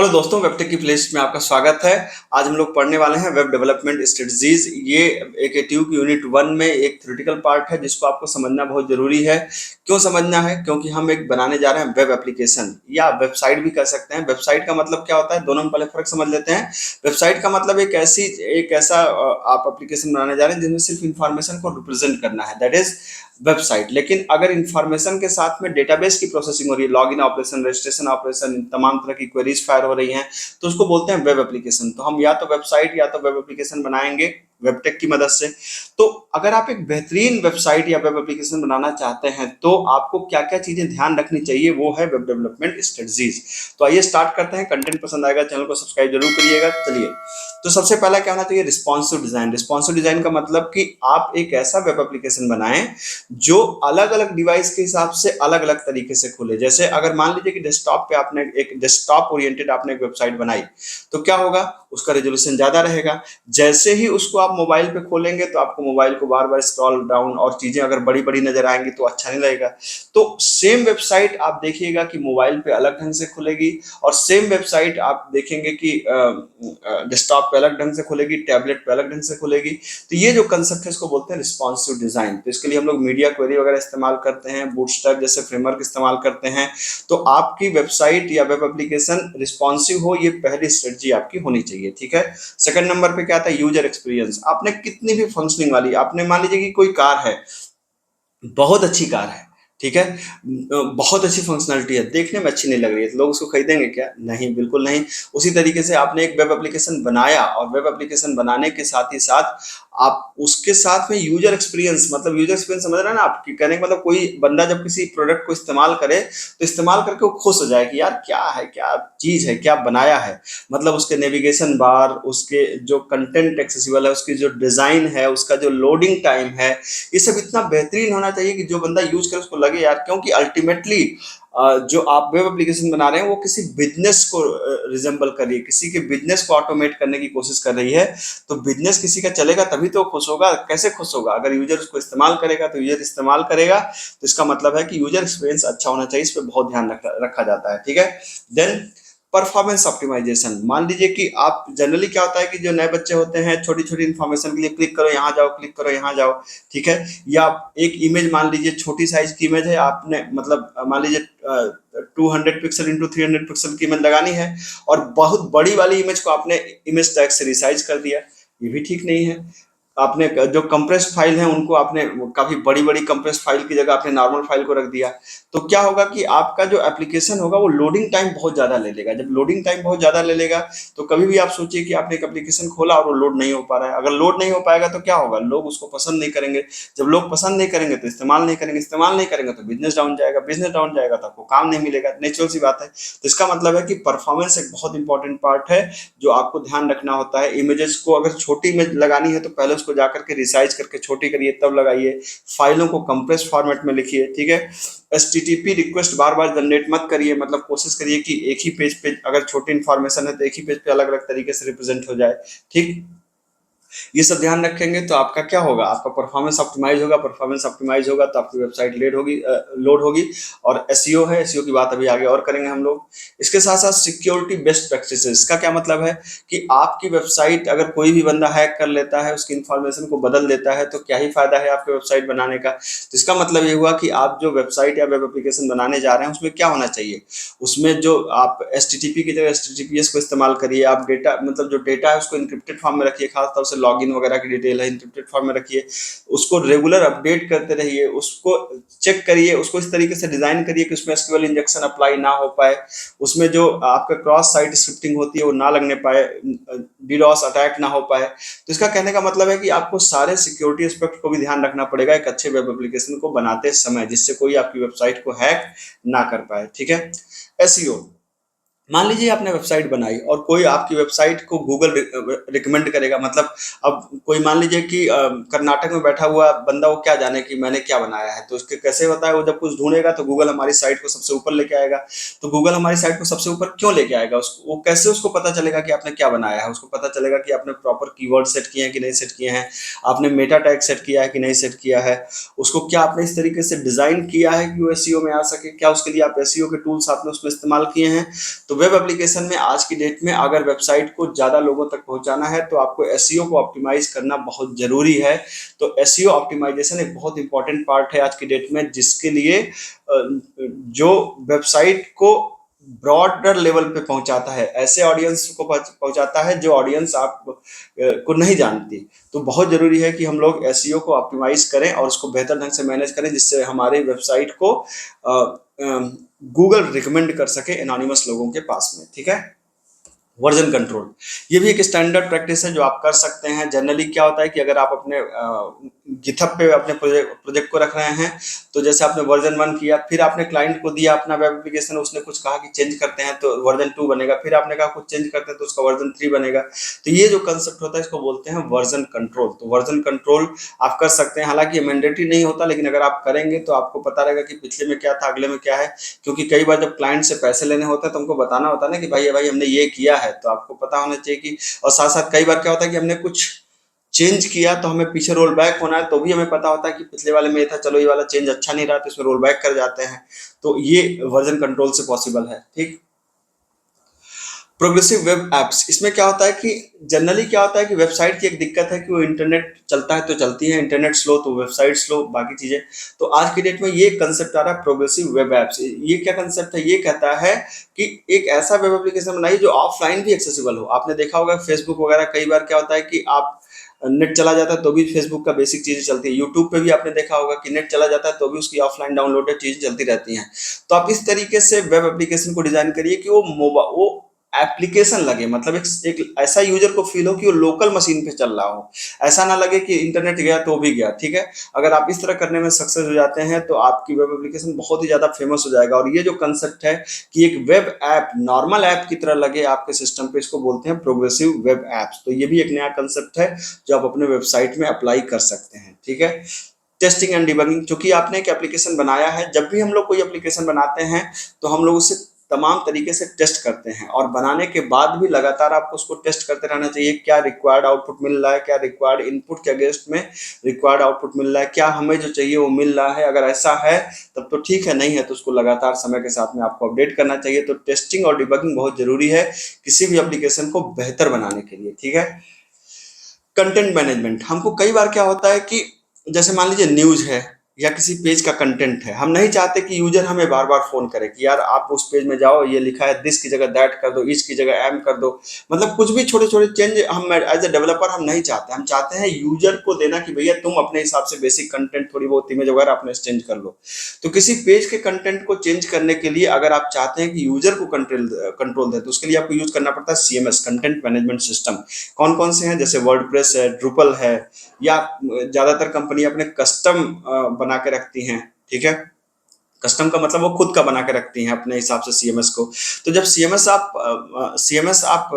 Hello दोस्तों, वेबटेक की playlist में आपका स्वागत है। आज हम लोग पढ़ने वाले हैं वेब डेवलपमेंट स्ट्रेटजीज। ये एक एटीयू की यूनिट 1 में एक थ्योरेटिकल पार्ट है जिसको आपको समझना बहुत जरूरी है। क्यों समझना है? क्योंकि हम एक बनाने जा रहे हैं वेब एप्लीकेशन या वेबसाइट भी कह सकते हैं। वेबसाइट का मतलब क्या होता है, दोनों में पहले फर्क समझ लेते हैं। वेबसाइट का मतलब एक ऐसा आप एप्लीकेशन बनाने जा रहे हैं जिसमें सिर्फ इंफॉर्मेशन को रिप्रेजेंट करना है, दैट इज वेबसाइट। लेकिन अगर इंफॉर्मेशन के साथ में डेटाबेस की प्रोसेसिंग हो रही है, लॉगिन ऑपरेशन, रजिस्ट्रेशन ऑपरेशन, तमाम तरह की क्वेरीज फायर हो रही हैं, तो उसको बोलते हैं वेब एप्लीकेशन। तो हम या तो वेबसाइट या तो वेब एप्लीकेशन बनाएंगे वेबटेक की मदद से। तो अगर आप एक बेहतरीन वेबसाइट या वेब एप्लीकेशन बनाना चाहते हैं तो आपको क्या क्या चीजें ध्यान रखनी चाहिए, वो है वेब डेवलपमेंट स्ट्रेटजीज। तो आइए स्टार्ट करते हैं। कंटेंट पसंद आएगा चैनल को सब्सक्राइब जरूर करिएगा। चलिए, तो सबसे पहला क्या होना चाहिए, रिस्पॉन्सिव डिजाइन। रिस्पॉन्सिव डिजाइन का मतलब कि आप एक ऐसा वेब एप्लीकेशन बनाएं जो अलग अलग डिवाइस के हिसाब से अलग अलग तरीके से खुले। जैसे अगर मान लीजिए कि डेस्कटॉप पे आपने एक डेस्कटॉप ओरिएंटेड आपने एक वेबसाइट बनाई, तो क्या होगा, उसका रेजोल्यूशन ज्यादा रहेगा। जैसे ही उसको आप मोबाइल पे खोलेंगे तो आपको मोबाइल को बार बार स्क्रॉल डाउन और चीजें अगर बड़ी बड़ी नजर आएंगी तो अच्छा नहीं लगेगा। तो सेम वेबसाइट आप देखिएगा कि मोबाइल पे अलग ढंग से खुलेगी और सेम वेबसाइट आप देखेंगे कि डेस्कटॉप पे अलग ढंग से खुलेगी, टैबलेट पे अलग ढंग से खुलेगी। तो ये जो कंसेप्ट है इसको बोलते हैं रिस्पॉन्सिव डिजाइन। तो इसके लिए हम लोग मीडिया क्वेरी वगैरह इस्तेमाल करते हैं, बूटस्ट्रैप जैसे फ्रेमवर्क इस्तेमाल करते हैं। तो आपकी वेबसाइट या वेब एप्लीकेशन रिस्पॉन्सिव हो, ये पहली स्ट्रेटजी आपकी होनी चाहिए। ठीक है। सेकंड नंबर पे क्या आता है, यूजर एक्सपीरियंस। आपने कितनी भी फंक्शनिंग वाली, आपने मान लीजिए कि कोई कार है, बहुत अच्छी कार है, ठीक है, बहुत अच्छी फंक्शनलिटी है, देखने में अच्छी नहीं लग रही है, तो लोग उसको खरीदेंगे क्या? नहीं, बिल्कुल नहीं। उसी तरीके से आपने एक वेब एप्लीकेशन बनाया और वेब एप्लीकेशन बनाने के साथ ही साथ आप उसके साथ में यूजर एक्सपीरियंस, मतलब यूजर एक्सपीरियंस समझ रहे हैं ना आप? कहने का मतलब कोई बंदा जब किसी प्रोडक्ट को इस्तेमाल करे तो इस्तेमाल करके वो खुश हो जाए कि यार क्या है, क्या चीज है, क्या बनाया है। मतलब उसके नेविगेशन बार, उसके जो कंटेंट एक्सेसिबल है, उसकी जो डिजाइन है, उसका जो लोडिंग टाइम है, ये सब इतना बेहतरीन होना चाहिए कि जो बंदा यूज करे उसको लगे यार, क्योंकि अल्टीमेटली जो आप वेब एप्लीकेशन बना रहे हैं वो किसी बिजनेस को रिजेंबल कर रही है, किसी के बिजनेस को ऑटोमेट करने की कोशिश कर रही है। तो बिजनेस किसी का चलेगा तभी तो खुश होगा। कैसे खुश होगा? अगर यूजर उसको इस्तेमाल करेगा, तो यूजर इस्तेमाल करेगा तो इसका मतलब है कि यूजर एक्सपीरियंस अच्छा होना चाहिए। इस पर बहुत ध्यान रखा जाता है। ठीक है। Then performance optimization. मान लीजिए कि आप जनरली क्या होता है कि जो नए बच्चे होते हैं, छोटी छोटी इन्फॉर्मेशन के लिए क्लिक करो यहाँ जाओ, क्लिक करो यहाँ जाओ, ठीक है। या एक इमेज, मान लीजिए छोटी साइज की इमेज है, आपने मतलब मान लीजिए 200 पिक्सल इंटू 300 पिक्सल की इमेज लगानी है और बहुत बड़ी वाली इमेज को आपने इमेज टैग से रिसाइज कर दिया, ये भी ठीक नहीं है। आपने जो कंप्रेस्ड फाइल है उनको आपने काफी बड़ी बड़ी कंप्रेस्ड फाइल की जगह आपने नॉर्मल फाइल को रख दिया, तो क्या होगा कि आपका जो एप्लीकेशन होगा वो लोडिंग टाइम बहुत ज्यादा ले लेगा। जब लोडिंग टाइम बहुत ज्यादा ले लेगा तो कभी भी आप सोचिए कि आपने एक एप्लीकेशन खोला और वो लोड नहीं हो पा रहा है। अगर लोड नहीं हो पाएगा तो क्या होगा, लोग उसको पसंद नहीं करेंगे। जब लोग पसंद नहीं करेंगे तो इस्तेमाल नहीं करेंगे, इस्तेमाल नहीं करेंगे तो बिजनेस डाउन जाएगा, बिजनेस डाउन जाएगा तो आपको काम नहीं मिलेगा। नेचुरल सी बात है। तो इसका मतलब है कि परफॉर्मेंस एक बहुत इंपॉर्टेंट पार्ट है जो आपको ध्यान रखना होता है। इमेजेस को अगर छोटी इमेज लगानी है तो पहले उसको जाकर के रिसाइज करके छोटी करिए तब लगाइए। फाइलों को कंप्रेस फॉर्मेट में लिखिए, ठीक है। एचटीटीपी रिक्वेस्ट बार बार जनरेट मत करिए, मतलब कोशिश करिए कि एक ही पेज पे अगर छोटी इन्फॉर्मेशन है तो एक ही पेज पे अलग अलग तरीके से रिप्रेजेंट हो जाए। ठीक, ये सब ध्यान रखेंगे तो आपका क्या होगा, आपका परफॉर्मेंस ऑप्टिमाइज होगा। परफॉर्मेंस ऑप्टिमाइज होगा तो आपकी वेबसाइट लोड होगी। और एसईओ है, एसईओ की बात अभी आगे और करेंगे हम लोग। इसके साथ साथ सिक्योरिटी बेस्ट प्रैक्टिसेस का क्या मतलब है कि आपकी वेबसाइट अगर कोई भी बंदा हैक कर लेता है, उसकी इन्फॉर्मेशन को बदल देता है, तो क्या ही फायदा है आपके वेबसाइट बनाने का। तो इसका मतलब ये हुआ कि आप जो वेबसाइट या वेब एप्लीकेशन बनाने जा रहे हैं उसमें क्या होना चाहिए, उसमें जो आप एचटीटीपी की जगह एचटीटीपीएस को इस्तेमाल करिए। आप डेटा, मतलब जो डेटा है उसको इंक्रिप्टेड फॉर्म में रखिए, खासतौर से लॉगिन वगैरह की डिटेल है इंक्रिप्टेड फॉर्म में रखिए। उसको रेगुलर अपडेट करते रहिए, उसको चेक करिए, उसको इस तरीके से डिजाइन करिए कि उसमें एसक्यूएल इंजेक्शन अप्लाई ना हो पाए, उसमें जो आपका क्रॉस साइट स्क्रिप्टिंग होती है वो ना लगने पाए, डीडॉस अटैक ना हो पाए। तो इसका कहने का मतलब है कि आपको सारे सिक्योरिटी एस्पेक्ट को भी ध्यान रखना पड़ेगा एक अच्छे वेब एप्लीकेशन को बनाते समय, जिससे कोई आपकी वेबसाइट को हैक ना कर पाए। ठीक है। एसईओ, मान लीजिए आपने वेबसाइट बनाई और कोई आपकी वेबसाइट को गूगल रिकमेंड करेगा। मतलब अब कोई मान लीजिए कि कर्नाटक में बैठा हुआ बंदा, वो क्या जाने कि मैंने क्या बनाया है, तो उसके कैसे होता है, वो जब कुछ ढूंढेगा तो गूगल हमारी साइट को सबसे ऊपर लेके आएगा। तो गूगल हमारी साइट को सबसे ऊपर क्यों लेके आएगा, उसको वो कैसे उसको पता चलेगा कि आपने क्या बनाया है? उसको पता चलेगा कि आपने प्रॉपर कीवर्ड सेट किए हैं कि नहीं सेट किए हैं, आपने मेटा टैग सेट किया है कि नहीं सेट किया है, उसको क्या आपने इस तरीके से डिजाइन किया है कि वो एसईओ में आ सके, क्या उसके लिए आप एसईओ के टूल्स आपने उसमें इस्तेमाल किए हैं। तो वेब एप्लीकेशन में आज की डेट में अगर वेबसाइट को ज़्यादा लोगों तक पहुंचाना है तो आपको एसईओ को ऑप्टिमाइज करना बहुत ज़रूरी है। तो एसईओ ऑप्टिमाइजेशन एक बहुत इंपॉर्टेंट पार्ट है आज की डेट में, जिसके लिए जो वेबसाइट को ब्रॉडर लेवल पे पहुंचाता है, ऐसे ऑडियंस को पहुंचाता है जो ऑडियंस आप को नहीं जानती। तो बहुत जरूरी है कि हम लोग एसईओ को ऑप्टिमाइज करें और उसको बेहतर ढंग से मैनेज करें, जिससे हमारी वेबसाइट को गूगल रिकमेंड कर सके एनोनिमस लोगों के पास में। ठीक है। वर्जन कंट्रोल, ये भी एक स्टैंडर्ड प्रैक्टिस है जो आप कर सकते हैं। जनरली क्या होता है कि अगर आप अपने गिथअप पे अपने प्रोजेक्ट को रख रहे हैं, तो जैसे आपने वर्जन 1 किया, फिर आपने क्लाइंट को दिया अपना वेब एप्लीकेशन, उसने कुछ कहा कि चेंज करते हैं तो वर्जन 2 बनेगा, फिर आपने कहा कुछ चेंज करते हैं तो उसका वर्जन 3 बनेगा। तो ये जो कंसेप्ट होता है इसको बोलते हैं वर्जन कंट्रोल। तो वर्जन कंट्रोल आप कर सकते हैं, हालांकि ये मैंडेटरी नहीं होता, लेकिन अगर आप करेंगे तो आपको पता रहेगा कि पिछले में क्या था, अगले में क्या है। क्योंकि कई बार जब क्लाइंट से पैसे लेने होते हैं तो हमको बताना होता है ना कि भाई हमने ये किया है, तो आपको पता होना चाहिए कि, और साथ साथ कई बार क्या होता है कि हमने कुछ चेंज किया तो हमें पीछे रोल बैक होना है, तो भी हमें पता होता है कि पिछले वाले में ये था, चलो ये वाला चेंज अच्छा नहीं रहा तो इसमें रोल बैक कर जाते हैं। तो ये वर्जन कंट्रोल से पॉसिबल है। ठीक। प्रोग्रेसिव वेब एप्स, इसमें क्या होता है कि जनरली क्या होता है कि वेबसाइट की एक दिक्कत है कि वो इंटरनेट चलता है तो चलती है, इंटरनेट स्लो तो वेबसाइट स्लो, बाकी चीजें। तो आज की डेट में ये कंसेप्ट आ रहा है प्रोग्रेसिव वेब एप्स। ये क्या कंसेप्ट है? ये कहता है कि एक ऐसा वेब एप्लीकेशन बनाइए जो ऑफलाइन भी एक्सेसिबल हो। आपने देखा होगा फेसबुक वगैरह, कई बार क्या होता है कि आप नेट चला जाता है तो भी फेसबुक का बेसिक चीजें चलती है। यूट्यूब पे भी आपने देखा होगा कि नेट चला जाता है तो भी उसकी ऑफलाइन डाउनलोडेड चीजें चलती रहती हैं। तो आप इस तरीके से वेब एप्लीकेशन को डिजाइन करिए कि वो एप्लीकेशन लगे, मतलब एक ऐसा यूजर को फील हो कि वो लोकल मशीन पे चल रहा हो, ऐसा ना लगे कि इंटरनेट गया तो भी गया। ठीक है। अगर आप इस तरह करने में सक्सेस हो जाते हैं तो आपकी वेब एप्लीकेशन बहुत ही ज्यादा फेमस हो जाएगा। और ये जो कंसेप्ट है कि एक वेब ऐप नॉर्मल ऐप की तरह लगे आपके सिस्टम पे, इसको बोलते हैं प्रोग्रेसिव वेब एप्स। तो ये भी एक नया कंसेप्ट है जो आप अपने वेबसाइट में अप्लाई कर सकते हैं। ठीक है। टेस्टिंग एंड डिबगिंग, क्योंकि आपने एक एप्लीकेशन बनाया है, जब भी हम लोग कोई एप्लीकेशन बनाते हैं तो हम लोग उसे तमाम तरीके से टेस्ट करते हैं, और बनाने के बाद भी लगातार आपको उसको टेस्ट करते रहना चाहिए। क्या रिक्वायर्ड आउटपुट मिल रहा है, क्या रिक्वायर्ड इनपुट के अगेंस्ट में रिक्वायर्ड आउटपुट मिल रहा है, क्या हमें जो चाहिए वो मिल रहा है। अगर ऐसा है तब तो ठीक है, नहीं है तो उसको लगातार समय के साथ में आपको अपडेट करना चाहिए। तो टेस्टिंग और डिबगिंग बहुत जरूरी है किसी भी एप्लीकेशन को बेहतर बनाने के लिए। ठीक है। कंटेंट मैनेजमेंट, हमको कई बार क्या होता है कि जैसे मान लीजिए न्यूज है या किसी पेज का कंटेंट है, हम नहीं चाहते कि यूजर हमें बार बार फोन करे कि यार आप उस पेज में जाओ, ये लिखा है दिस की जगह दैट कर दो, इस की जगह एम कर दो। मतलब कुछ भी छोटे छोटे चेंज हम एज ए डेवलपर हम नहीं चाहते। हम चाहते हैं यूजर को देना कि भैया तुम अपने हिसाब से बेसिक कंटेंट थोड़ी बहुत इमेज वगैरह अपने चेंज कर लो। तो किसी पेज के कंटेंट को चेंज करने के लिए अगर आप चाहते हैं कि यूजर को कंट्रोल दे, तो उसके लिए आपको यूज करना पड़ता है सीएमएस, कंटेंट मैनेजमेंट सिस्टम। कौन कौन से हैं? जैसे वर्डप्रेस है, ड्रुपल है, या ज्यादातर कंपनी अपने कस्टम बना के रखती हैं। ठीक है। कस्टम का मतलब वो खुद का बना के रखती हैं अपने हिसाब से सीएमएस को। तो जब सीएमएस आप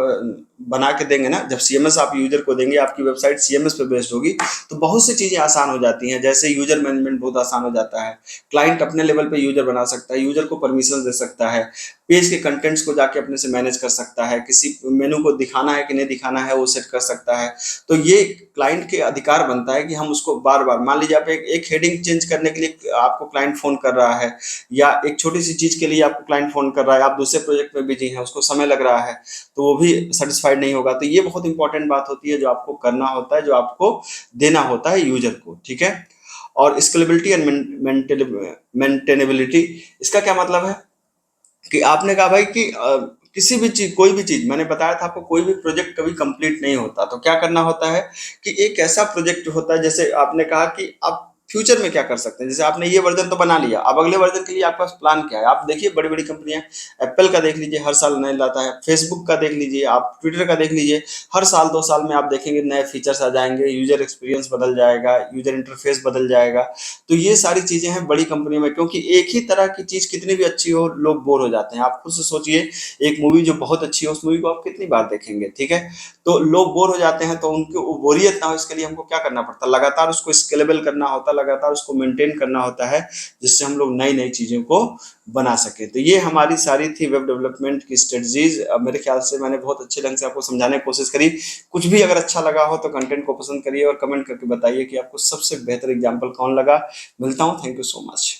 बना के देंगे ना, जब सीएमएस आप यूजर को देंगे, आपकी वेबसाइट सीएमएस पे बेस्ड होगी, तो बहुत सी चीजें आसान हो जाती हैं। जैसे यूजर मैनेजमेंट बहुत आसान हो जाता है, क्लाइंट अपने लेवल पे यूजर बना सकता है, यूजर को परमिशन दे सकता है, पेज के कंटेंट्स को जाके अपने से मैनेज कर सकता है, किसी मेनू को दिखाना है कि नहीं दिखाना है वो सेट कर सकता है। तो ये क्लाइंट के अधिकार बनता है कि हम उसको बार बार, मान लीजिए आप एक हेडिंग चेंज करने के लिए आपको क्लाइंट फोन कर रहा है, या एक छोटी सी चीज के लिए आपको क्लाइंट फोन कर रहा है, आप दूसरे प्रोजेक्ट में बिजी हैं, उसको समय लग रहा है, तो वो भी सेटिस्फाइड नहीं होगा। तो ये बहुत इंपॉर्टेंट बात होती है जो आपको करना होता है, जो आपको देना होता है यूजर को। ठीक है। और स्केलेबिलिटी एंड मेंटेनेबिलिटी, इसका क्या मतलब है कि आपने कहा भाई कि किसी भी चीज, कोई भी चीज, मैंने बताया था आपको, कोई भी प्रोजेक्ट कभी कंप्लीट नहीं होता। तो क्या करना होता है कि एक ऐसा प्रोजेक्ट होता है, जैसे आपने कहा कि आप फ्यूचर में क्या कर सकते हैं। जैसे आपने ये वर्जन तो बना लिया, अब अगले वर्जन के लिए आपके पास प्लान क्या है। आप देखिए बड़ी बड़ी कंपनियां, एप्पल का देख लीजिए हर साल नया लाता है, फेसबुक का देख लीजिए, आप ट्विटर का देख लीजिए, हर साल 2 साल में आप देखेंगे नए फीचर्स आ जाएंगे, यूजर एक्सपीरियंस बदल जाएगा, यूजर इंटरफेस बदल जाएगा। तो ये सारी चीजें हैं बड़ी कंपनियों में, क्योंकि एक ही तरह की चीज कितनी भी अच्छी हो लोग बोर हो जाते हैं। आप खुद से सोचिए, एक मूवी जो बहुत अच्छी है उस मूवी को आप कितनी बार देखेंगे। ठीक है। तो लोग बोर हो जाते हैं, तो उनको बोरियत ना हो इसके लिए हमको क्या करना पड़ता है, लगातार उसको स्केलेबल करना होता है, लगातार उसको मेंटेन करना होता है, जिससे हम लोग नई नई चीजों को बना सके। तो ये हमारी सारी थी वेब डेवलपमेंट की स्ट्रेटजीज। मेरे ख्याल से मैंने बहुत अच्छे ढंग से आपको समझाने की कोशिश करी। कुछ भी अगर अच्छा लगा हो तो कंटेंट को पसंद करिए और कमेंट करके बताइए कि आपको सबसे बेहतर एग्जाम्पल कौन लगा। मिलता हूँ। Thank you so much.